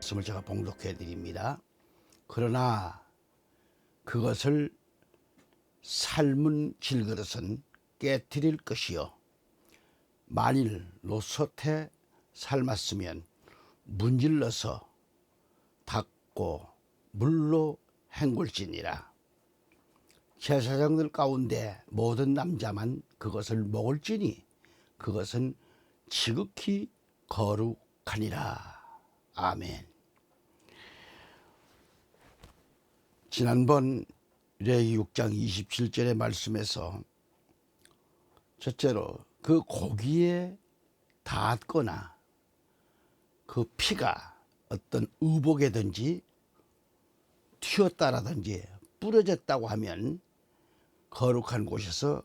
말씀을 제가 봉독해 드립니다. 그러나 그것을 삶은 질그릇은 깨트릴 것이요 만일 노솥에 삶았으면 문질러서 닦고 물로 헹굴지니라. 제사장들 가운데 모든 남자만 그것을 먹을지니 그것은 지극히 거룩하니라. 아멘. 지난번 레위기 6장 27절의 말씀에서 첫째로 그 고기에 닿았거나 그 피가 어떤 의복에든지 튀었다라든지 뿌려졌다고 하면 거룩한 곳에서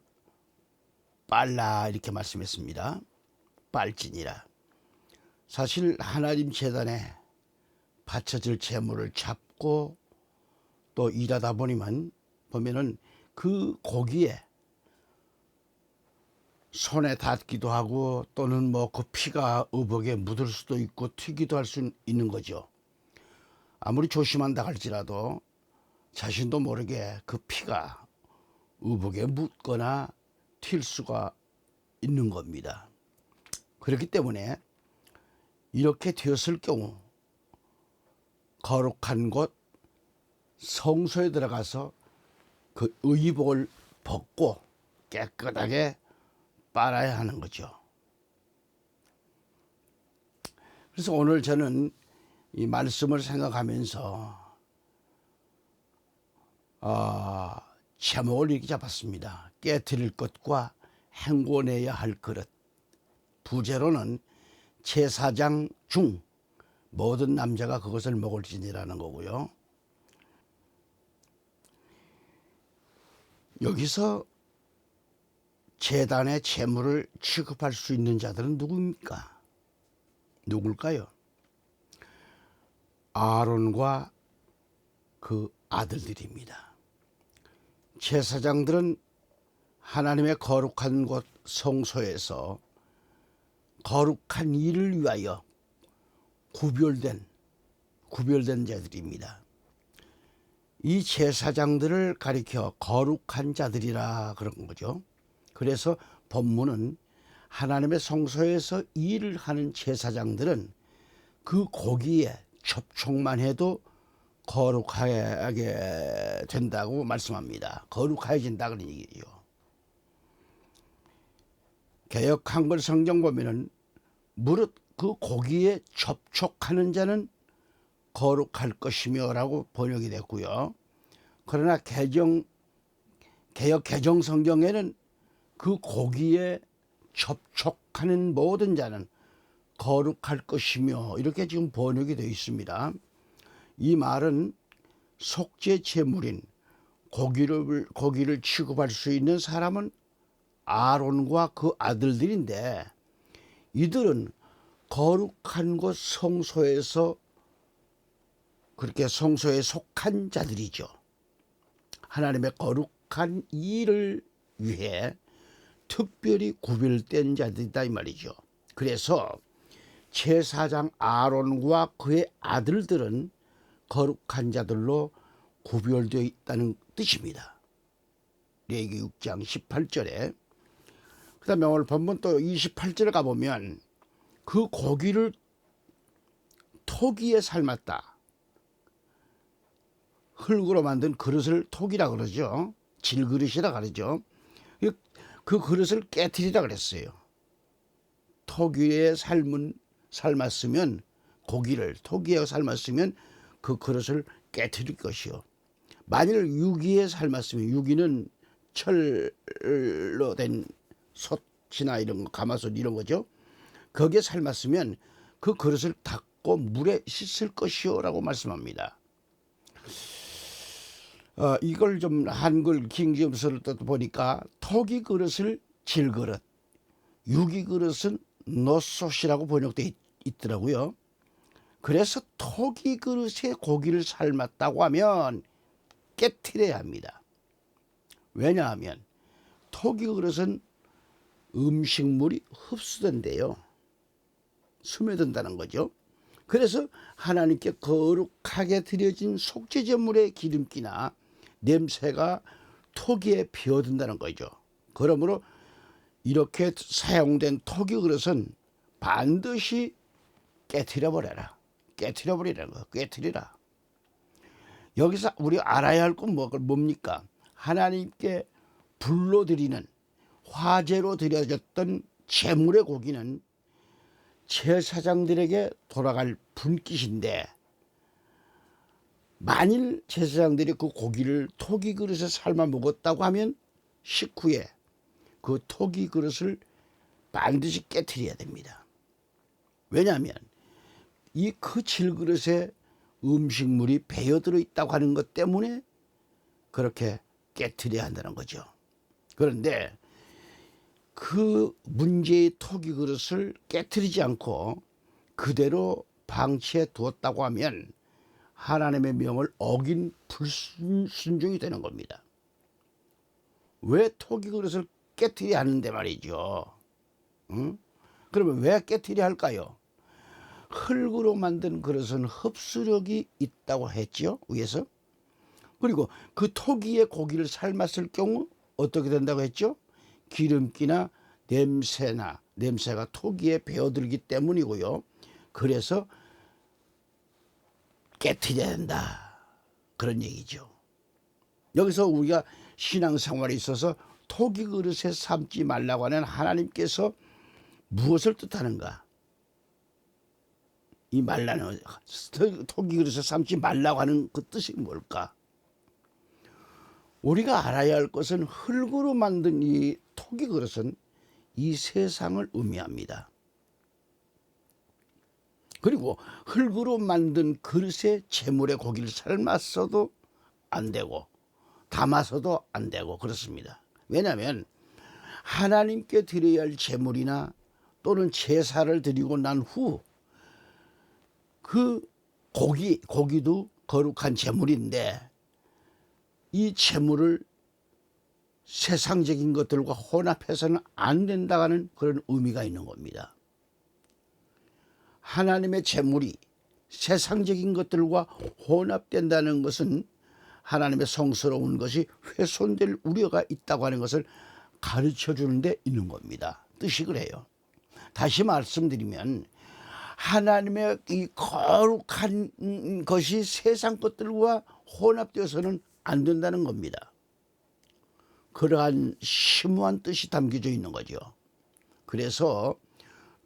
빨라 이렇게 말씀했습니다. 빨지니라. 사실 하나님 제단에 바쳐질 제물을 잡고 또 일하다 보면은 그 고기에 손에 닿기도 하고 또는 뭐 그 피가 의복에 묻을 수도 있고 튀기도 할 수 있는 거죠. 아무리 조심한다 할지라도 자신도 모르게 그 피가 의복에 묻거나 튈 수가 있는 겁니다. 그렇기 때문에 이렇게 되었을 경우 거룩한 곳 성소에 들어가서 그 의복을 벗고 깨끗하게 빨아야 하는 거죠. 그래서 오늘 저는 이 말씀을 생각하면서 제목을 이렇게 잡았습니다. 깨트릴 것과 헹궈내야 할 그릇. 부제로는 제사장 중 모든 남자가 그것을 먹을지니라는 거고요. 여기서 제단의 제물을 취급할 수 있는 자들은 누구입니까? 누굴까요? 아론과 그 아들들입니다. 제사장들은 하나님의 거룩한 곳 성소에서 거룩한 일을 위하여 구별된 자들입니다. 이 제사장들을 가리켜 거룩한 자들이라 그런 거죠. 그래서 본문은 하나님의 성소에서 일을 하는 제사장들은 그 고기에 접촉만 해도 거룩하게 된다고 말씀합니다. 거룩해진다 그런 얘기죠. 개역 한글 성경 보면은 무릇 그 고기에 접촉하는 자는 거룩할 것이며 라고 번역이 됐고요. 그러나 개역 개정 성경에는 그 고기에 접촉하는 모든 자는 거룩할 것이며 이렇게 지금 번역이 되어 있습니다. 이 말은 속죄 제물인 고기를 취급할 수 있는 사람은 아론과 그 아들들인데 이들은 거룩한 곳 성소에서 그렇게 성소에 속한 자들이죠. 하나님의 거룩한 일을 위해 특별히 구별된 자들이다 이 말이죠. 그래서 제사장 아론과 그의 아들들은 거룩한 자들로 구별되어 있다는 뜻입니다. 레위기 6장 18절에 그 다음에 오늘 본문 또 28절에 가보면 그 고기를 토기에 삶았다. 흙으로 만든 그릇을 토기라 그러죠. 질그릇이라 그러죠. 그 그릇을 깨트리라 그랬어요. 토기에 삶았으면 고기를 토기에 삶았으면 그 그릇을 깨트릴 것이요. 만일 유기에 삶았으면 유기는 철로 된 솥이나 이런 거, 가마솥 이런 거죠. 거기에 삶았으면 그 그릇을 닦고 물에 씻을 것이요 라고 말씀합니다. 이걸 좀 한글 킹제임스를 보니까 토기 그릇을 질그릇, 유기 그릇은 노솥이라고 번역되어 있더라고요. 그래서 토기 그릇에 고기를 삶았다고 하면 깨트려야 합니다. 왜냐하면 토기 그릇은 음식물이 흡수된대요. 스며든다는 거죠. 그래서 하나님께 거룩하게 드려진 속죄제물의 기름기나 냄새가 토기에 배어든다는 거죠. 그러므로 이렇게 사용된 토기 그릇은 반드시 깨트려 버려라. 깨트려 버리라는 거. 깨트리라. 여기서 우리 알아야 할 건 뭡니까? 하나님께 불로 드리는 화제로 드려졌던 제물의 고기는 제사장들에게 돌아갈 분깃인데, 만일 제사장들이 그 고기를 토기 그릇에 삶아 먹었다고 하면 식후에 그 토기 그릇을 반드시 깨트려야 됩니다. 왜냐하면 이 그 질그릇에 음식물이 배어들어 있다고 하는 것 때문에 그렇게 깨트려야 한다는 거죠. 그런데 그 문제의 토기 그릇을 깨트리지 않고 그대로 방치해 두었다고 하면 하나님의 명을 어긴 불순종이 되는 겁니다. 왜 토기 그릇을 깨트려야 하는데 말이죠. 응? 그러면 왜 깨트려야 할까요? 흙으로 만든 그릇은 흡수력이 있다고 했죠, 위에서. 그리고 그 토기의 고기를 삶았을 경우 어떻게 된다고 했죠? 기름기나 냄새가 토기에 배어들기 때문이고요. 그래서 깨트려야 된다, 그런 얘기죠. 여기서 우리가 신앙생활에 있어서 토기 그릇에 삶지 말라고 하는 하나님께서 무엇을 뜻하는가? 이 말라는 토기 그릇에 삶지 말라고 하는 그 뜻이 뭘까? 우리가 알아야 할 것은 흙으로 만든 이 토기 그릇은 이 세상을 의미합니다. 그리고 흙으로 만든 그릇에 제물의 고기를 삶았어도 안 되고 담아서도 안 되고 그렇습니다. 왜냐하면 하나님께 드려야 할 제물이나 또는 제사를 드리고 난 후 그 고기도 거룩한 제물인데 이 제물을 세상적인 것들과 혼합해서는 안 된다는 그런 의미가 있는 겁니다. 하나님의 제물이 세상적인 것들과 혼합된다는 것은 하나님의 성스러운 것이 훼손될 우려가 있다고 하는 것을 가르쳐 주는 데 있는 겁니다. 뜻이 그래요. 다시 말씀드리면 하나님의 이 거룩한 것이 세상 것들과 혼합되어서는 안 된다는 겁니다. 그러한 심오한 뜻이 담겨져 있는 거죠. 그래서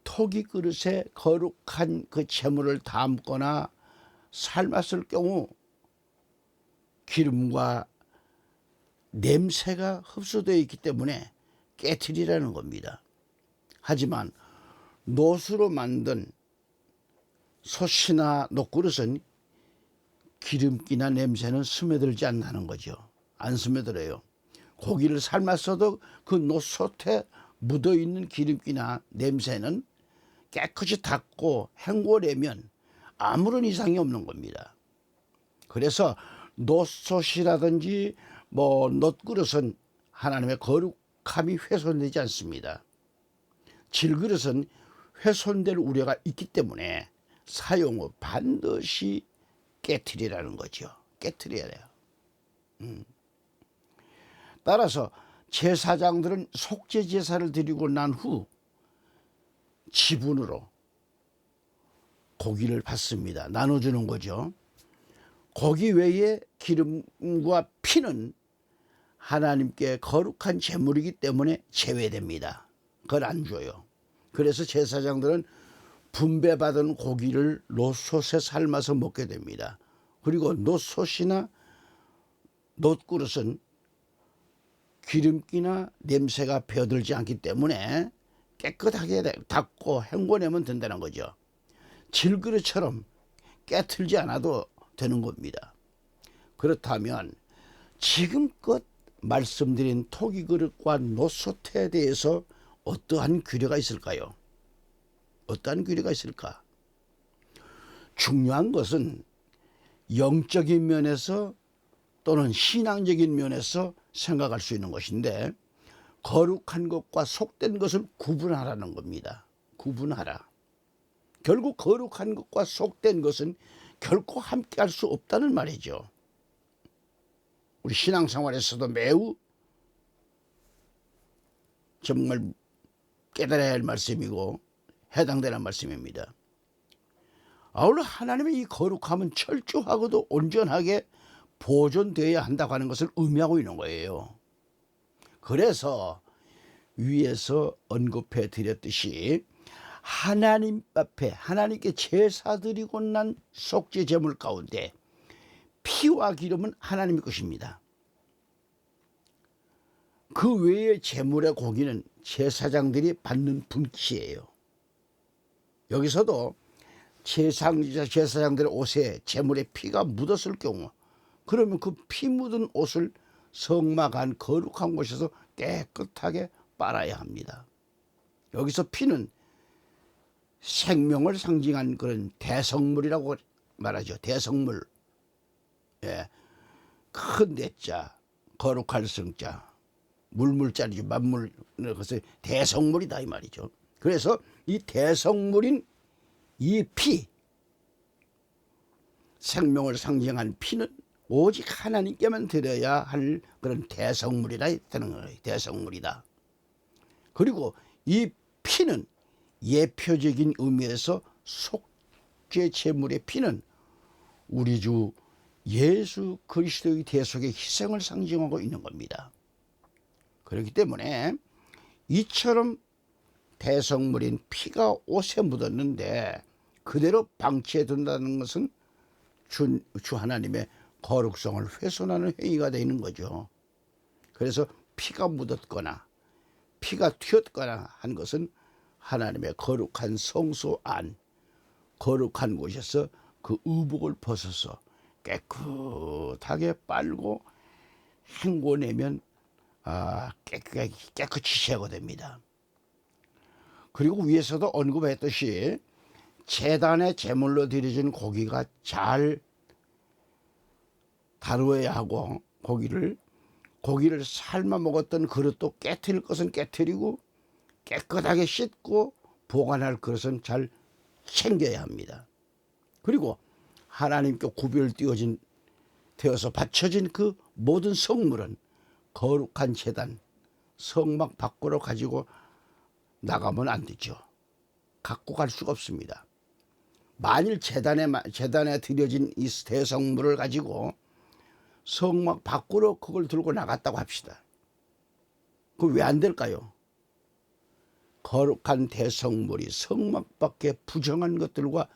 토기 그릇에 거룩한 그 제물을 담거나 삶았을 경우 기름과 냄새가 흡수되어 있기 때문에 깨트리라는 겁니다. 하지만 놋으로 만든 솥이나 놋그릇은 기름기나 냄새는 스며들지 않는 거죠. 안 스며들어요. 고기를 삶았어도 그 놋솥에 묻어있는 기름기나 냄새는 깨끗이 닦고 헹궈내면 아무런 이상이 없는 겁니다. 그래서 놋솥이라든지 놋그릇은 하나님의 거룩함이 훼손되지 않습니다. 질그릇은 훼손될 우려가 있기 때문에 사용 후 반드시 깨트리라는 거죠. 깨트려야 돼요. 따라서 제사장들은 속죄 제사를 드리고 난 후 지분으로 고기를 받습니다. 나눠주는 거죠. 고기 외에 기름과 피는 하나님께 거룩한 제물이기 때문에 제외됩니다. 그걸 안 줘요. 그래서 제사장들은 분배받은 고기를 놋솥에 삶아서 먹게 됩니다. 그리고 놋솥이나 놋그릇은 기름기나 냄새가 배어들지 않기 때문에 깨끗하게 닦고 헹궈내면 된다는 거죠. 질그릇처럼 깨틀지 않아도 되는 겁니다. 그렇다면 지금껏 말씀드린 토기 그릇과 놋솥에 대해서 어떠한 규례가 있을까요? 어떠한 규례가 있을까? 중요한 것은 영적인 면에서 또는 신앙적인 면에서 생각할 수 있는 것인데, 거룩한 것과 속된 것을 구분하라는 겁니다. 구분하라. 결국 거룩한 것과 속된 것은 결코 함께할 수 없다는 말이죠. 우리 신앙생활에서도 매우 정말 깨달아야 할 말씀이고 해당되는 말씀입니다. 아울러 하나님의 이 거룩함은 철저하고도 온전하게 보존되어야 한다고 하는 것을 의미하고 있는 거예요. 그래서 위에서 언급해 드렸듯이 하나님 앞에 하나님께 제사 드리고 난 속죄 제물 가운데 피와 기름은 하나님의 것입니다. 그 외의 제물의 고기는 제사장들이 받는 분깃이에요. 여기서도 제사장들의 옷에 제물의 피가 묻었을 경우, 그러면 그 피 묻은 옷을 성막 안 거룩한 곳에서 깨끗하게 빨아야 합니다. 여기서 피는 생명을 상징한 그런 대성물이라고 말하죠. 대성물. 예. 큰 대자, 거룩할 성자, 물물자리죠. 만물, 그래서 대성물이다 이 말이죠. 그래서 이 대성물인 이 피, 생명을 상징한 피는 오직 하나님께만 드려야 할 그런 대성물이라 했다는 거예요. 대성물이다. 그리고 이 피는 예표적인 의미에서 속죄 제물의 피는 우리 주 예수 그리스도의 대속의 희생을 상징하고 있는 겁니다. 그렇기 때문에 이처럼 대성물인 피가 옷에 묻었는데 그대로 방치해 둔다는 것은 주 하나님의 거룩성을 훼손하는 행위가 되는 거죠. 그래서 피가 묻었거나 피가 튀었거나 한 것은 하나님의 거룩한 성소 안, 거룩한 곳에서 그 의복을 벗어서 깨끗하게 빨고 헹궈내면 깨끗이 제거됩니다. 그리고 위에서도 언급했듯이 제단의 제물로 드려진 고기가 잘 다루어야 하고 고기를 삶아 먹었던 그릇도 깨트릴 것은 깨트리고 깨끗하게 씻고 보관할 그릇은 잘 챙겨야 합니다. 그리고 하나님께 되어서 바쳐진 그 모든 성물은 거룩한 제단, 성막 밖으로 가지고 나가면 안 되죠. 갖고 갈 수가 없습니다. 만일 제단에 드려진 이 대성물을 가지고 성막 밖으로 그걸 들고 나갔다고 합시다. 그 왜 안 될까요? 거룩한 대성물이 성막 밖에 부정한 것들과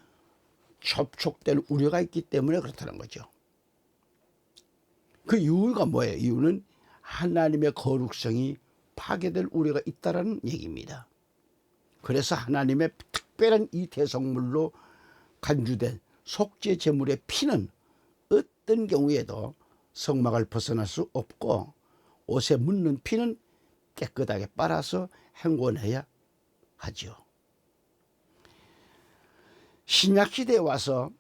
접촉될 우려가 있기 때문에 그렇다는 거죠. 그 이유가 뭐예요? 이유는 하나님의 거룩성이 파괴될 우려가 있다는 얘기입니다. 그래서 하나님의 특별한 이 대성물로 간주된 속죄 제물의 피는 어떤 경우에도 성막을 벗어날 수 없고 옷에 묻는 피는 깨끗하게 빨아서 헹궈내야 하죠. 신약시대에 와서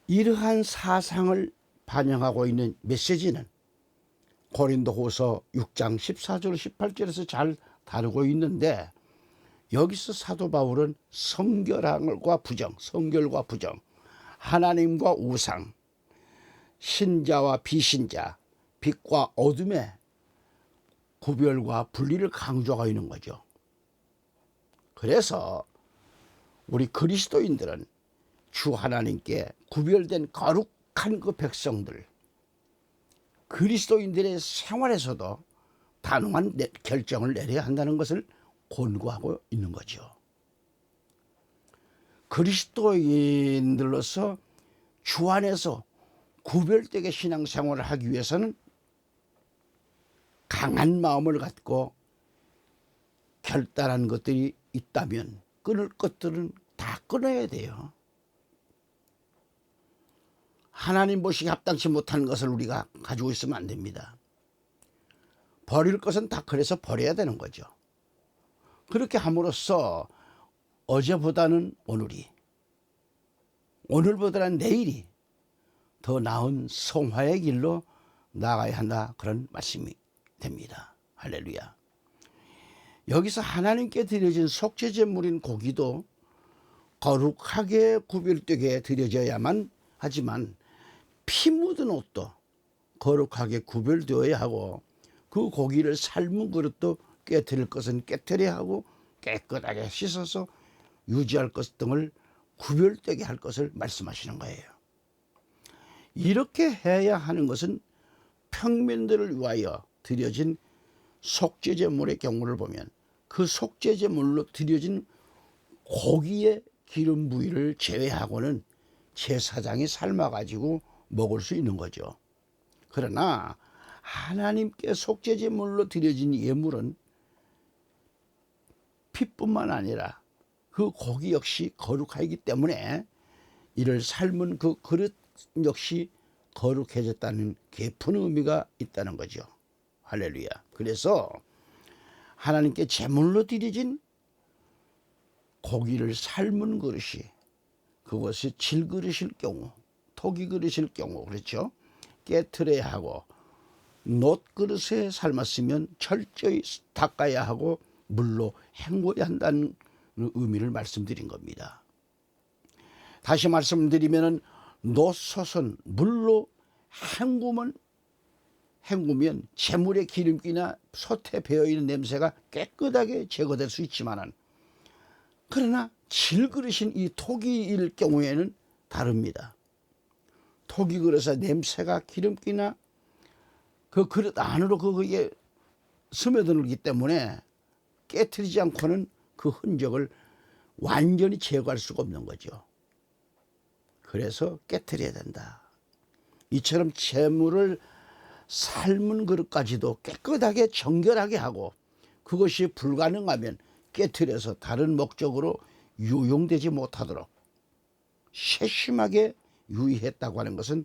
이러한 사상을 반영하고 있는 메시지는 고린도후서 6장 14절 18절에서 잘 다루고 있는데, 여기서 사도 바울은 성결과 부정, 하나님과 우상, 신자와 비신자, 빛과 어둠의 구별과 분리를 강조하고 있는 거죠. 그래서 우리 그리스도인들은 주 하나님께 구별된 거룩한 그 백성들, 그리스도인들의 생활에서도 단호한 결정을 내려야 한다는 것을 권고하고 있는 거죠. 그리스도인들로서 주 안에서 구별되게 신앙생활을 하기 위해서는 강한 마음을 갖고 결단한 것들이 있다면 끊을 것들은 다 끊어야 돼요. 하나님 보시기에 합당치 못한 것을 우리가 가지고 있으면 안 됩니다. 버릴 것은 다 그래서 버려야 되는 거죠. 그렇게 함으로써 어제보다는 오늘보다는 내일이 더 나은 성화의 길로 나아가야 한다, 그런 말씀이 됩니다. 할렐루야. 여기서 하나님께 드려진 속죄제물인 고기도 거룩하게 구별되게 드려져야만 하지만 피 묻은 옷도 거룩하게 구별되어야 하고 그 고기를 삶은 그릇도 깨트릴 것은 깨트려야 하고 깨끗하게 씻어서 유지할 것 등을 구별되게 할 것을 말씀하시는 거예요. 이렇게 해야 하는 것은 평민들을 위하여 드려진 속죄제물의 경우를 보면 그 속죄제물로 드려진 고기의 기름 부위를 제외하고는 제사장이 삶아가지고 먹을 수 있는 거죠. 그러나 하나님께 속죄제물로 드려진 예물은 피뿐만 아니라 그 고기 역시 거룩하기 때문에 이를 삶은 그 그릇 역시 거룩해졌다는 깊은 의미가 있다는 거죠. 할렐루야. 그래서 하나님께 제물로 드려진 고기를 삶은 그릇이 그것이 질그릇일 경우, 토기 그릇일 경우, 그렇죠? 깨트려야 하고 놋그릇에 삶았으면 철저히 닦아야 하고 물로 헹궈야 한다는 의미를 말씀드린 겁니다. 다시 말씀드리면 놋솥은 물로 헹구면 재물의 기름기나 솥에 배어있는 냄새가 깨끗하게 제거될 수 있지만 그러나 질그릇인 이 토기일 경우에는 다릅니다. 토기 그릇에 냄새가 기름기나 그 그릇 안으로 그게 스며들기 때문에 깨트리지 않고는 그 흔적을 완전히 제거할 수가 없는 거죠. 그래서 깨트려야 된다. 이처럼 재물을 삶은 그릇까지도 깨끗하게 정결하게 하고 그것이 불가능하면 깨트려서 다른 목적으로 유용되지 못하도록 세심하게 유의했다고 하는 것은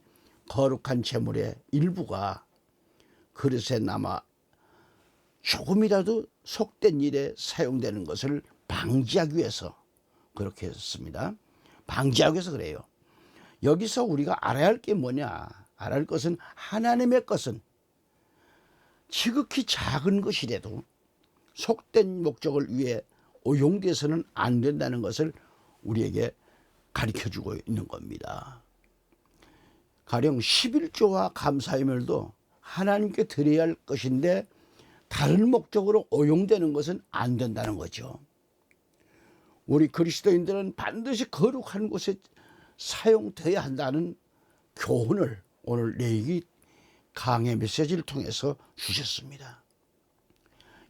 거룩한 재물의 일부가 그릇에 남아 조금이라도 속된 일에 사용되는 것을 방지하기 위해서 그렇게 했습니다. 방지하기 위해서 그래요. 여기서 우리가 알아야 할 게 뭐냐? 알아야 할 것은 하나님의 것은 지극히 작은 것이라도 속된 목적을 위해 오용돼서는 안 된다는 것을 우리에게 가르쳐주고 있는 겁니다. 가령 11조와 감사의물도 하나님께 드려야 할 것인데 다른 목적으로 오용되는 것은 안 된다는 거죠. 우리 그리스도인들은 반드시 거룩한 곳에 사용돼야 한다는 교훈을 오늘 레위기 강해 메시지를 통해서 주셨습니다.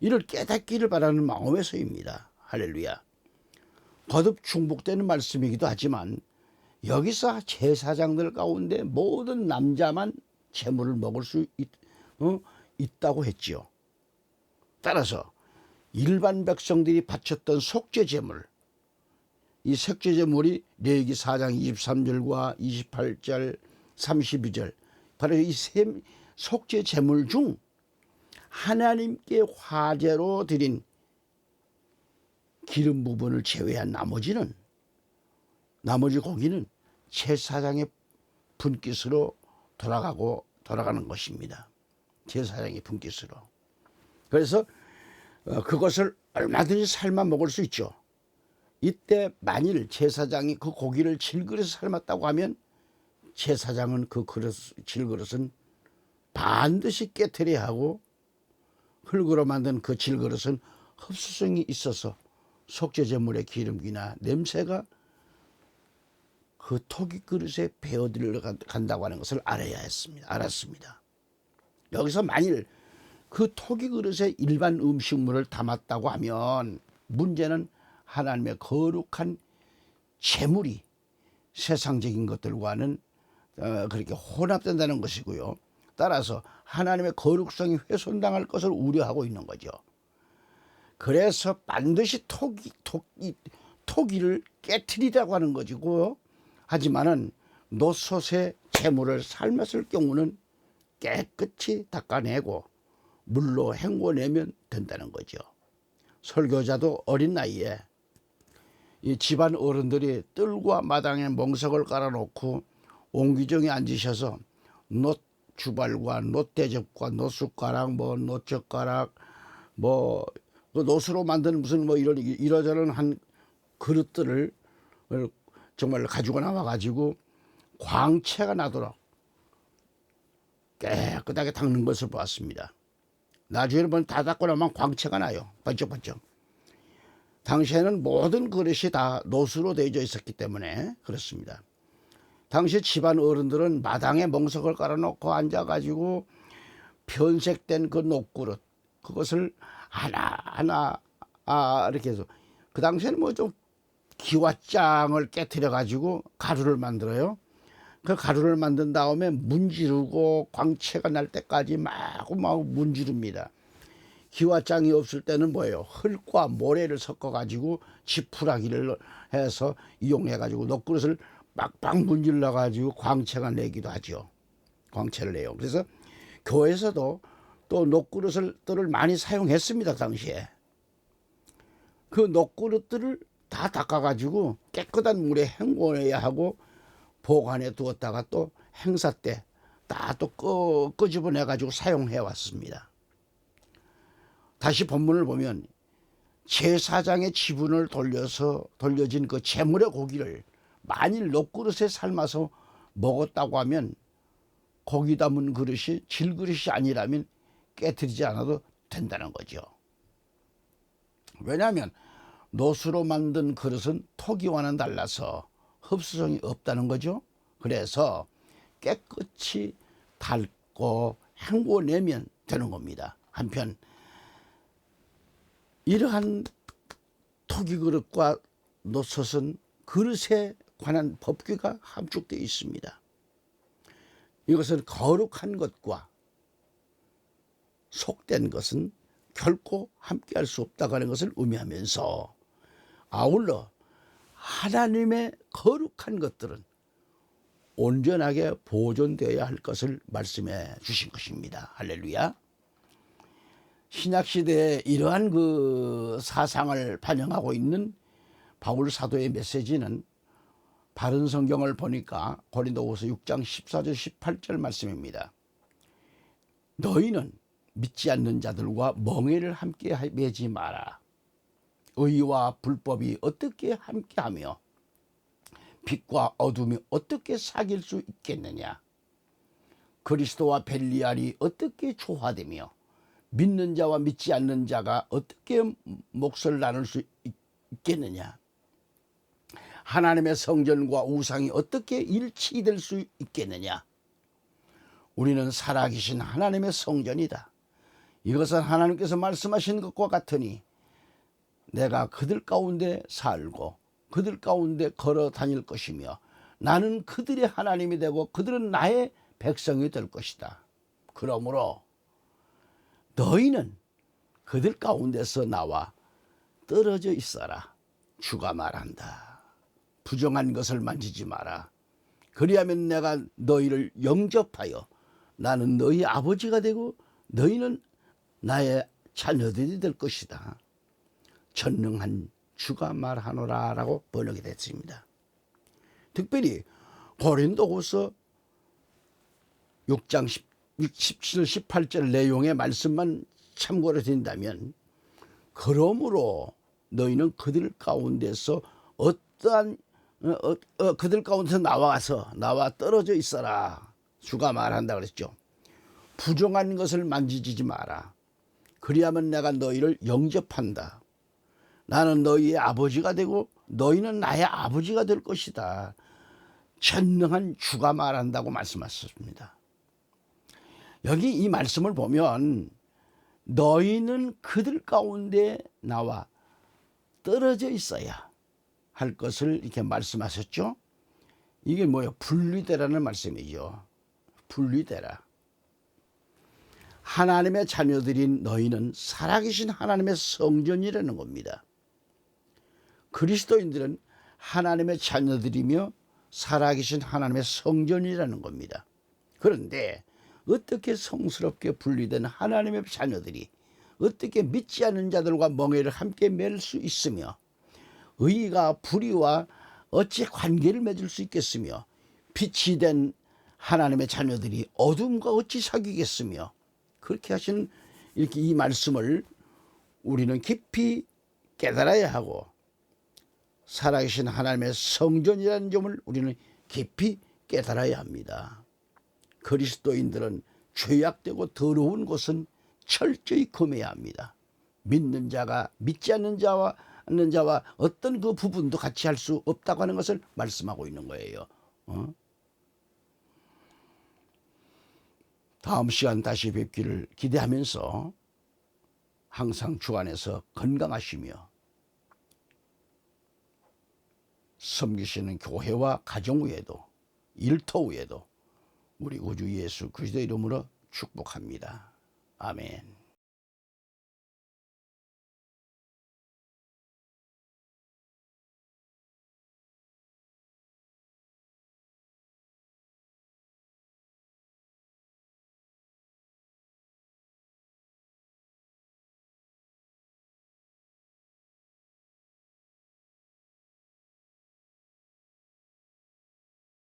이를 깨닫기를 바라는 마음에서입니다. 할렐루야. 거듭 중복되는 말씀이기도 하지만 여기서 제사장들 가운데 모든 남자만 제물을 먹을 수 있다고 했지요. 따라서 일반 백성들이 바쳤던 속죄제물, 이 속죄제물이 레위기 4장 23절과 28절 32절 바로 이 세 속죄제물 중 하나님께 화제로 드린 기름 부분을 제외한 나머지 고기는 제사장의 분깃으로 돌아가는 것입니다. 제사장의 분깃으로. 그래서 그것을 얼마든지 삶아 먹을 수 있죠. 이때 만일 제사장이 그 고기를 질그릇에 삶았다고 하면 제사장은 그 질그릇은 반드시 깨트려야 하고 흙으로 만든 그 질그릇은 흡수성이 있어서 속죄제물의 기름기나 냄새가 그 토기 그릇에 배어 들어간다고 하는 것을 알았습니다. 여기서 만일 그 토기 그릇에 일반 음식물을 담았다고 하면 문제는 하나님의 거룩한 제물이 세상적인 것들과는 그렇게 혼합된다는 것이고요. 따라서 하나님의 거룩성이 훼손당할 것을 우려하고 있는 거죠. 그래서 반드시 토기를 깨트리라고 하는 것이고, 하지만은 놋솥에 재물을 삶았을 경우는 깨끗이 닦아내고 물로 헹궈내면 된다는 거죠. 설교자도 어린 나이에 이 집안 어른들이 뜰과 마당에 멍석을 깔아놓고 옹기종에 앉으셔서 놋 주발과 놋 대접과 놋 숟가락, 놋 젓가락, 그 놋으로 만든 무슨 이러저런 한 그릇들을 정말 가지고 나와가지고 광채가 나도록 깨끗하게 닦는 것을 보았습니다. 나중에 보면 다 닦고 나면 광채가 나요. 번쩍번쩍. 당시에는 모든 그릇이 다 노수로 되어져 있었기 때문에 그렇습니다. 당시 집안 어른들은 마당에 멍석을 깔아놓고 앉아가지고 변색된 그 녹그릇, 그것을 하나하나 이렇게 해서, 그 당시에는 뭐 좀 기와장을 깨트려 가지고 가루를 만들어요. 그 가루를 만든 다음에 문지르고 광채가 날 때까지 마구마구 문지릅니다. 기와장이 없을 때는 뭐예요? 흙과 모래를 섞어 가지고 지푸라기를 해서 이용해 가지고 녹그릇을 빡빡 문질러 가지고 광채가 내기도 하죠. 광채를 내요. 그래서 교회에서도 또 녹그릇들을 많이 사용했습니다. 당시에 그 녹그릇들을 다 닦아가지고 깨끗한 물에 헹궈내야 하고 보관해 두었다가 또 행사 때 다 또 끄집어내가지고 사용해 왔습니다. 다시 본문을 보면 제사장의 지분을 돌려진 그 제물의 고기를 만일 녹그릇에 삶아서 먹었다고 하면 고기 담은 그릇이 질그릇이 아니라면 깨트리지 않아도 된다는 거죠. 왜냐하면 노수로 만든 그릇은 토기와는 달라서 흡수성이 없다는 거죠. 그래서 깨끗이 닳고 헹궈내면 되는 겁니다. 한편 이러한 토기 그릇과 노솥은 그릇에 관한 법규가 함축되어 있습니다. 이것은 거룩한 것과 속된 것은 결코 함께할 수 없다고 하는 것을 의미하면서, 아울러 하나님의 거룩한 것들은 온전하게 보존되어야 할 것을 말씀해 주신 것입니다. 할렐루야. 신약시대에 이러한 그 사상을 반영하고 있는 바울 사도의 메시지는 바른 성경을 보니까 고린도후서 6장 14절 18절 말씀입니다. 너희는 믿지 않는 자들과 멍에를 함께 매지 마라. 의와 불법이 어떻게 함께하며 빛과 어둠이 어떻게 사귈 수 있겠느냐. 그리스도와 벨리알이 어떻게 조화되며 믿는 자와 믿지 않는 자가 어떻게 몫을 나눌 수 있겠느냐. 하나님의 성전과 우상이 어떻게 일치될 수 있겠느냐. 우리는 살아계신 하나님의 성전이다. 이것은 하나님께서 말씀하신 것과 같으니 내가 그들 가운데 살고 그들 가운데 걸어 다닐 것이며 나는 그들의 하나님이 되고 그들은 나의 백성이 될 것이다. 그러므로 너희는 그들 가운데서 나와 떨어져 있어라. 주가 말한다. 부정한 것을 만지지 마라. 그리하면 내가 너희를 영접하여 나는 너희 아버지가 되고 너희는 나의 자녀들이 될 것이다. 전능한 주가 말하노라 라고 번역이 됐습니다. 특별히 고린도후서 6장 17, 18절 내용의 말씀만 참고로 된다면, 그러므로 너희는 그들 가운데서 그들 가운데서 나와 떨어져 있어라. 주가 말한다 그랬죠. 부정한 것을 만지지 마라. 그리하면 내가 너희를 영접한다. 나는 너희의 아버지가 되고 너희는 나의 아버지가 될 것이다. 전능한 주가 말한다고 말씀하셨습니다. 여기 이 말씀을 보면 너희는 그들 가운데 나와 떨어져 있어야 할 것을 이렇게 말씀하셨죠. 이게 뭐예요? 분리되라는 말씀이죠. 분리되라. 하나님의 자녀들인 너희는 살아계신 하나님의 성전이라는 겁니다. 그리스도인들은 하나님의 자녀들이며 살아계신 하나님의 성전이라는 겁니다. 그런데 어떻게 성스럽게 분리된 하나님의 자녀들이 어떻게 믿지 않는 자들과 멍에를 함께 맬 수 있으며 의가 불의와 어찌 관계를 맺을 수 있겠으며 빛이 된 하나님의 자녀들이 어둠과 어찌 사귀겠으며, 그렇게 하시는 이 말씀을 우리는 깊이 깨달아야 하고 살아계신 하나님의 성전이라는 점을 우리는 깊이 깨달아야 합니다. 그리스도인들은 죄악되고 더러운 것은 철저히 금해야 합니다. 믿는 자가 믿지 않는 자와 어떤 그 부분도 같이 할 수 없다고 하는 것을 말씀하고 있는 거예요. 다음 시간 다시 뵙기를 기대하면서 항상 주 안에서 건강하시며 섬기시는 교회와 가정 위에도 일터 위에도 우리 구주 예수 그리스도 이름으로 축복합니다. 아멘.